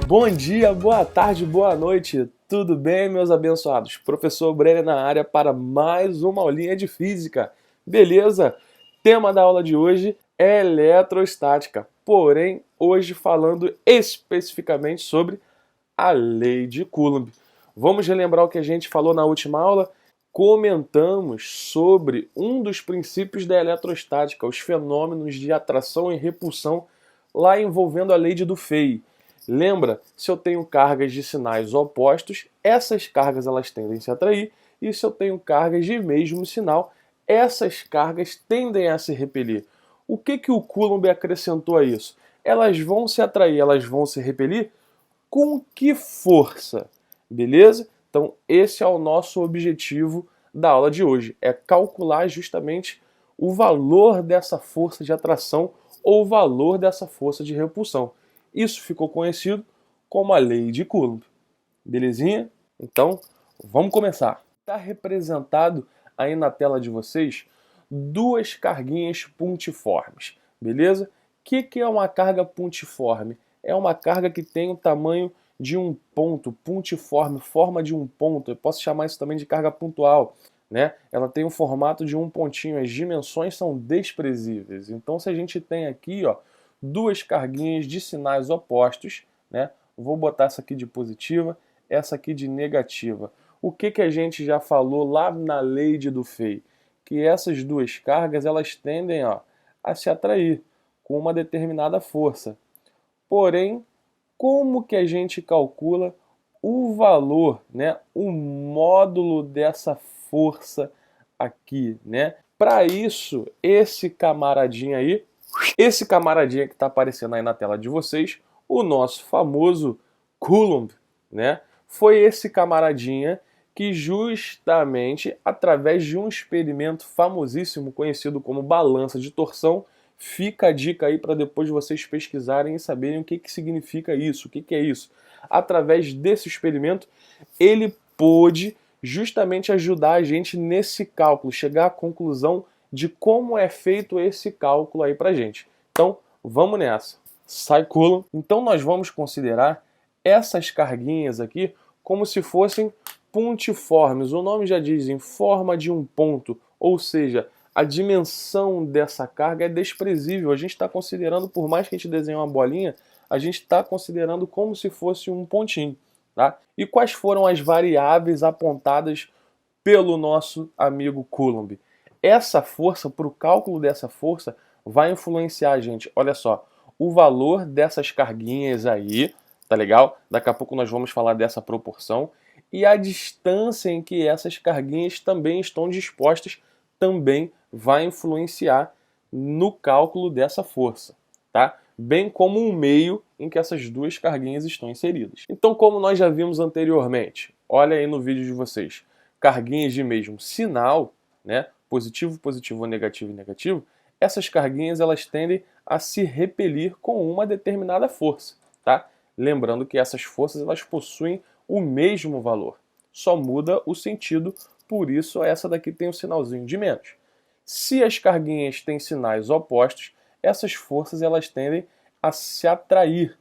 Bom dia, boa tarde, boa noite, tudo bem, meus abençoados? Professor Brenner na área para mais uma aulinha de física, beleza? Tema da aula de hoje é eletrostática, porém, hoje falando especificamente sobre a lei de Coulomb. Vamos relembrar o que a gente falou na última aula? Comentamos sobre um dos princípios da eletrostática, os fenômenos de atração e repulsão, lá envolvendo a lei de Dufay. Lembra? Se eu tenho cargas de sinais opostos, essas cargas elas tendem a se atrair, e se eu tenho cargas de mesmo sinal, essas cargas tendem a se repelir. O que o Coulomb acrescentou a isso? Elas vão se atrair, elas vão se repelir? Com que força? Beleza? Então esse é o nosso objetivo da aula de hoje, é calcular justamente o valor dessa força de atração ou o valor dessa força de repulsão. Isso ficou conhecido como a lei de Coulomb. Belezinha? Então, vamos começar. Está representado aí na tela de vocês duas carguinhas puntiformes, beleza? O que é uma carga puntiforme? É uma carga que tem o tamanho de um ponto, puntiforme, forma de um ponto. Eu posso chamar isso também de carga pontual, né? Ela tem o formato de um pontinho, as dimensões são desprezíveis. Então, se a gente tem aqui, ó, duas carguinhas de sinais opostos, né? Vou botar essa aqui de positiva, essa aqui de negativa. O que a gente já falou lá na lei de Dufay? Que essas duas cargas elas tendem, ó, a se atrair com uma determinada força. Porém, como que a gente calcula o valor, né, o módulo dessa força aqui, né? Para isso, esse camaradinho que está aparecendo aí na tela de vocês, o nosso famoso Coulomb, né? Foi esse camaradinha que justamente através de um experimento famosíssimo conhecido como balança de torção, fica a dica aí para depois vocês pesquisarem e saberem o que significa isso, o que é isso. Através desse experimento, ele pôde justamente ajudar a gente nesse cálculo, chegar à conclusão de como é feito esse cálculo aí pra gente. Então, vamos nessa. Sai Coulomb. Então, nós vamos considerar essas carguinhas aqui como se fossem puntiformes. O nome já diz, em forma de um ponto, ou seja, a dimensão dessa carga é desprezível. A gente está considerando, por mais que a gente desenhe uma bolinha, a gente está considerando como se fosse um pontinho. Tá? E quais foram as variáveis apontadas pelo nosso amigo Coulomb? Essa força, para o cálculo dessa força, vai influenciar a gente. Olha só, o valor dessas carguinhas aí, tá legal? Daqui a pouco nós vamos falar dessa proporção. E a distância em que essas carguinhas também estão dispostas também vai influenciar no cálculo dessa força, tá? Bem como o meio em que essas duas carguinhas estão inseridas. Então, como nós já vimos anteriormente, olha aí no vídeo de vocês, carguinhas de mesmo sinal, né? Positivo, positivo, negativo e negativo, essas carguinhas elas tendem a se repelir com uma determinada força, tá? Lembrando que essas forças elas possuem o mesmo valor, só muda o sentido, por isso essa daqui tem um sinalzinho de menos. Se as carguinhas têm sinais opostos, essas forças elas tendem a se atrair,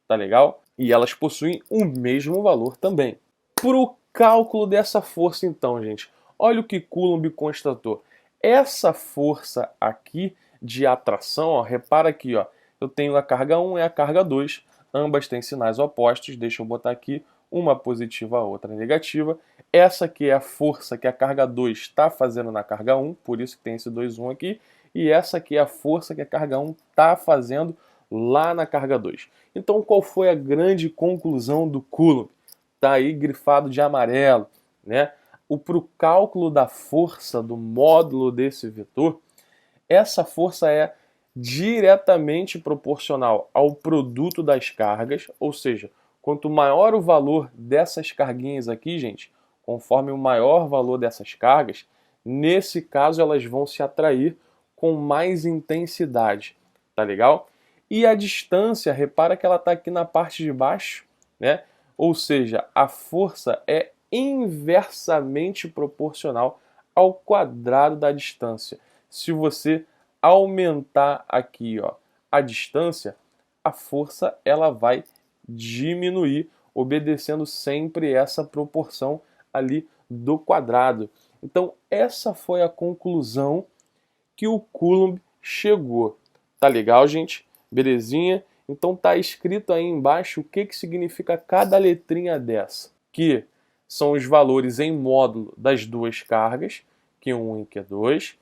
tá legal? E elas possuem o mesmo valor também. Para o cálculo dessa força então, gente, olha o que Coulomb constatou. Essa força aqui de atração, ó, repara aqui, ó, eu tenho a carga 1 e a carga 2, ambas têm sinais opostos, deixa eu botar aqui, uma positiva, a outra negativa. Essa aqui é a força que a carga 2 está fazendo na carga 1, por isso que tem esse 2, 1 aqui. E essa aqui é a força que a carga 1 está fazendo lá na carga 2. Então qual foi a grande conclusão do Coulomb? Está aí grifado de amarelo, né? Para o cálculo da força do módulo desse vetor, essa força é diretamente proporcional ao produto das cargas, ou seja, quanto maior o valor dessas carguinhas aqui, gente, conforme o maior valor dessas cargas, nesse caso elas vão se atrair com mais intensidade, tá legal? E a distância, repara que ela está aqui na parte de baixo, né? Ou seja, a força é inversamente proporcional ao quadrado da distância. Se você aumentar aqui, ó, a distância, a força ela vai diminuir, obedecendo sempre essa proporção ali do quadrado. Então essa foi a conclusão que o Coulomb chegou. Tá legal, gente? Belezinha? Então tá escrito aí embaixo o que significa cada letrinha dessa. Que são os valores em módulo das duas cargas, Q1 e Q2.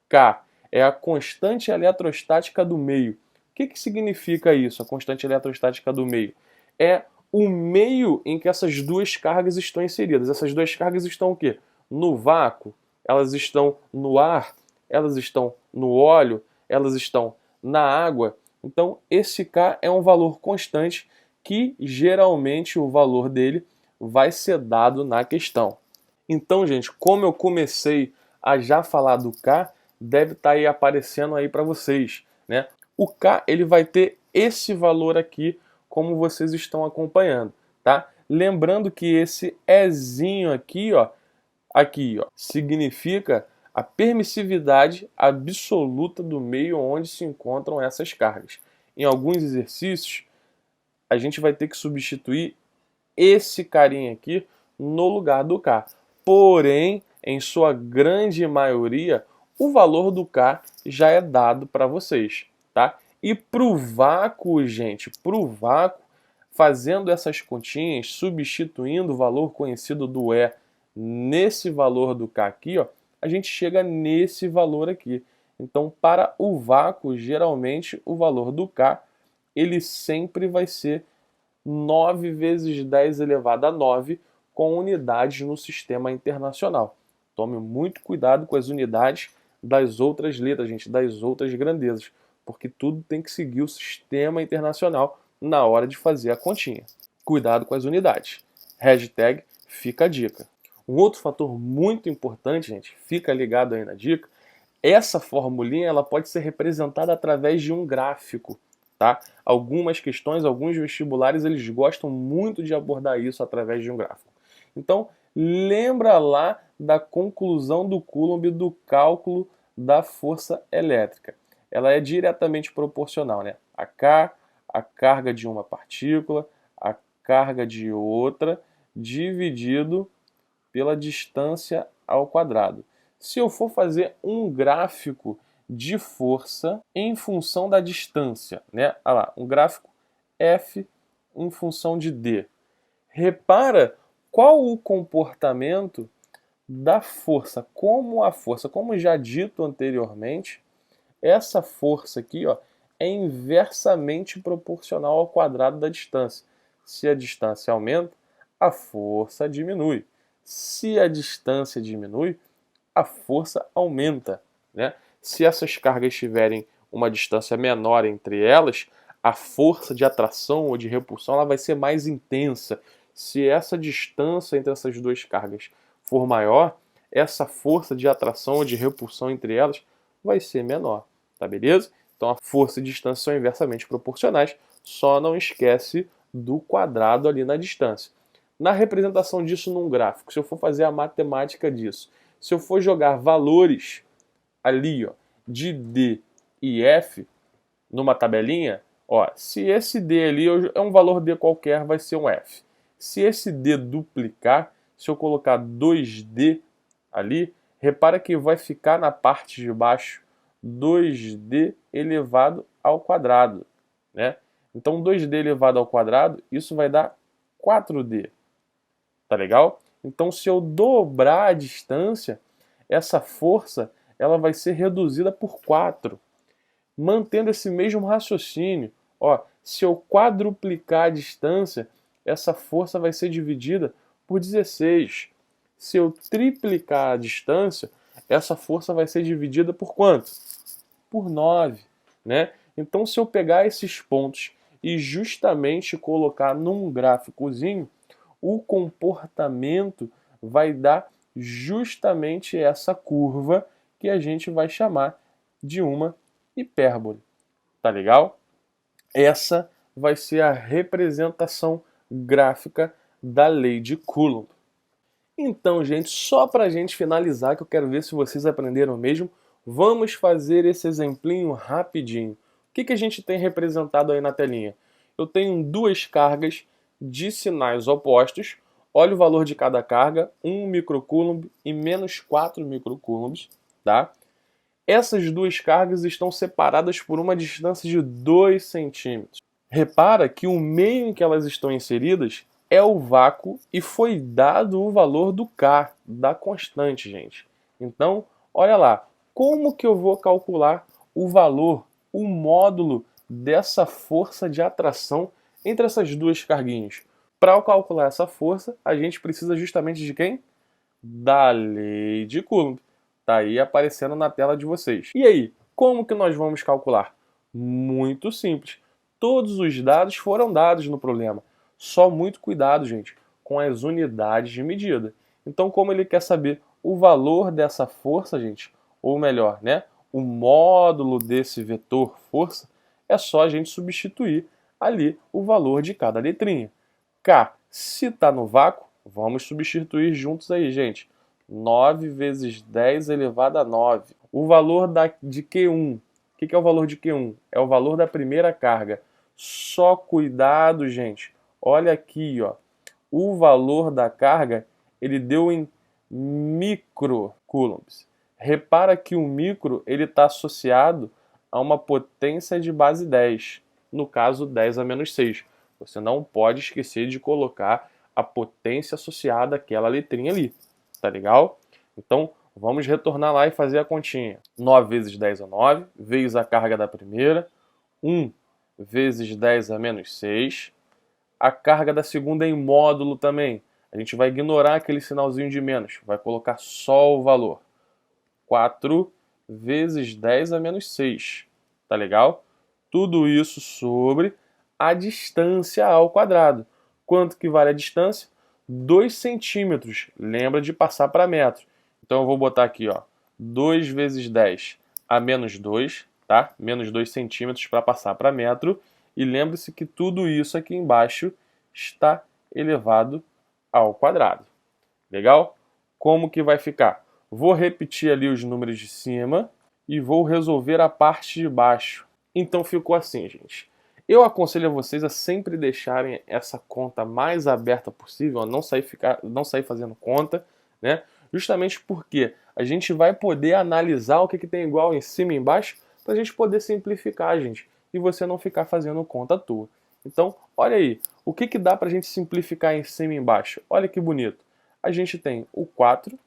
K é a constante eletrostática do meio. O que significa isso, a constante eletrostática do meio? É o meio em que essas duas cargas estão inseridas. Essas duas cargas estão o quê? No vácuo, elas estão no ar, elas estão no óleo, elas estão na água. Então esse K é um valor constante que geralmente o valor dele vai ser dado na questão. Então, gente, como eu comecei a já falar do K, deve estar aí aparecendo aí para vocês, né? O K ele vai ter esse valor aqui, como vocês estão acompanhando, tá? Lembrando que esse Ezinho aqui, ó, significa a permissividade absoluta do meio onde se encontram essas cargas. Em alguns exercícios, a gente vai ter que substituir esse carinha aqui no lugar do K. Porém, em sua grande maioria, o valor do K já é dado para vocês, tá? E para o vácuo, gente, para o vácuo, fazendo essas continhas, substituindo o valor conhecido do E nesse valor do K aqui, ó, a gente chega nesse valor aqui. Então, para o vácuo, geralmente, o valor do K, ele sempre vai ser 9 vezes 10 elevado a 9 com unidades no sistema internacional. Tome muito cuidado com as unidades das outras letras, gente, das outras grandezas, porque tudo tem que seguir o sistema internacional na hora de fazer a continha. Cuidado com as unidades. Hashtag fica a dica. Um outro fator muito importante, gente, fica ligado aí na dica, essa formulinha ela pode ser representada através de um gráfico. Tá? Algumas questões, alguns vestibulares, eles gostam muito de abordar isso através de um gráfico. Então, lembra lá da conclusão do Coulomb do cálculo da força elétrica. Ela é diretamente proporcional, né? A K, a carga de uma partícula, a carga de outra, dividido pela distância ao quadrado. Se eu for fazer um gráfico de força em função da distância, né? Olha lá, um gráfico F em função de D. Repara qual o comportamento da força. Como já dito anteriormente, essa força aqui, ó, é inversamente proporcional ao quadrado da distância. Se a distância aumenta, a força diminui. Se a distância diminui, a força aumenta, né? Se essas cargas tiverem uma distância menor entre elas, a força de atração ou de repulsão ela vai ser mais intensa. Se essa distância entre essas duas cargas for maior, essa força de atração ou de repulsão entre elas vai ser menor, tá beleza? Então a força e distância são inversamente proporcionais, só não esquece do quadrado ali na distância. Na representação disso num gráfico, se eu for fazer a matemática disso, se eu for jogar valores ali, ó, de D e F numa tabelinha, ó, se esse D ali é um valor D qualquer, vai ser um F. Se esse D duplicar, se eu colocar 2D ali, repara que vai ficar na parte de baixo 2D elevado ao quadrado, né? Então 2D elevado ao quadrado, isso vai dar 4D. Tá legal? Então se eu dobrar a distância, essa força ela vai ser reduzida por 4. Mantendo esse mesmo raciocínio, ó, se eu quadruplicar a distância, essa força vai ser dividida por 16. Se eu triplicar a distância, essa força vai ser dividida por quanto? Por 9, né? Então se eu pegar esses pontos e justamente colocar num gráficozinho, o comportamento vai dar justamente essa curva que a gente vai chamar de uma hipérbole. Tá legal? Essa vai ser a representação gráfica da lei de Coulomb. Então, gente, só para a gente finalizar, que eu quero ver se vocês aprenderam mesmo, vamos fazer esse exemplinho rapidinho. O que a gente tem representado aí na telinha? eu tenho duas cargas de sinais opostos. Olha o valor de cada carga, 1 microcoulomb e menos 4 microcoulombs, tá? Essas duas cargas estão separadas por uma distância de 2 centímetros. Repara que o meio em que elas estão inseridas é o vácuo e foi dado o valor do K, da constante, gente. Então, olha lá, como que eu vou calcular o valor, o módulo dessa força de atração entre essas duas carguinhas? Para calcular essa força, a gente precisa justamente de quem? Da lei de Coulomb. Está aí aparecendo na tela de vocês. E aí, como que nós vamos calcular? Muito simples. Todos os dados foram dados no problema. Só muito cuidado, gente, com as unidades de medida. Então, como ele quer saber o valor dessa força, gente, ou melhor, né, o módulo desse vetor força, é só a gente substituir ali o valor de cada letrinha. K, se está no vácuo, vamos substituir juntos aí, gente. 9 vezes 10 elevado a 9. O valor de Q1. O que é o valor de Q1? É o valor da primeira carga. Só cuidado, gente. Olha aqui, ó. O valor da carga, ele deu em microcoulombs. Repara que o micro ele está associado a uma potência de base 10. No caso, 10 a menos 6. Você não pode esquecer de colocar a potência associada àquela letrinha ali. Tá legal? Então, vamos retornar lá e fazer a continha. 9 vezes 10 a 9, vezes a carga da primeira. 1 vezes 10 a menos 6. A carga da segunda em módulo também. A gente vai ignorar aquele sinalzinho de menos. Vai colocar só o valor. 4 vezes 10 a menos 6. Tá legal? Tudo isso sobre a distância ao quadrado. Quanto que vale a distância? 2 centímetros. Lembra de passar para metro. Então eu vou botar aqui, ó, 2 vezes 10 a menos 2, tá? Menos 2 centímetros para passar para metro. E lembre-se que tudo isso aqui embaixo está elevado ao quadrado. Legal? Como que vai ficar? Vou repetir ali os números de cima e vou resolver a parte de baixo. Então ficou assim, gente. Eu aconselho a vocês a sempre deixarem essa conta mais aberta possível, a não sair fazendo conta, né? Justamente porque a gente vai poder analisar o que tem igual em cima e embaixo para a gente poder simplificar, gente, e você não ficar fazendo conta à toa. Então, olha aí, o que dá para a gente simplificar em cima e embaixo? Olha que bonito. A gente tem o 4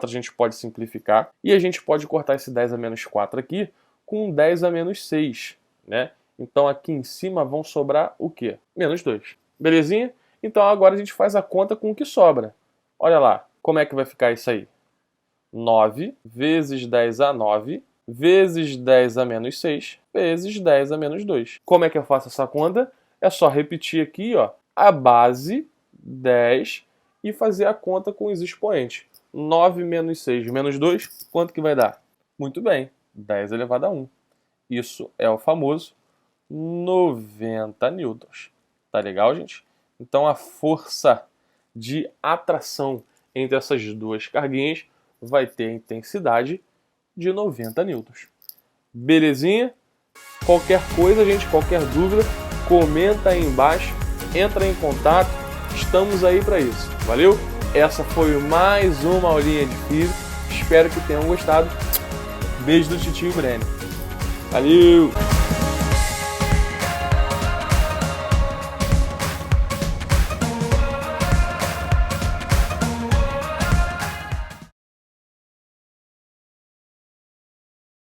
a gente pode simplificar, e a gente pode cortar esse 10 a menos 4 aqui com 10 a menos 6, né? Então aqui em cima vão sobrar o quê? Menos 2. Belezinha? Então agora a gente faz a conta com o que sobra. Olha lá, como é que vai ficar isso aí? 9 vezes 10 a 9 vezes 10 a menos 6 vezes 10 a menos 2. Como é que eu faço essa conta? É só repetir aqui, ó, a base 10 e fazer a conta com os expoentes. 9 menos 6 menos 2, quanto que vai dar? Muito bem, 10 elevado a 1. Isso é o famoso 90 newtons. Tá legal, gente? Então a força de atração entre essas duas carguinhas vai ter a intensidade de 90 newtons. Belezinha? Qualquer coisa, gente, qualquer dúvida, comenta aí embaixo, entra em contato, estamos aí para isso. Valeu? Essa foi mais uma aulinha de física. Espero que tenham gostado. Beijo do titio Brenner. Valeu!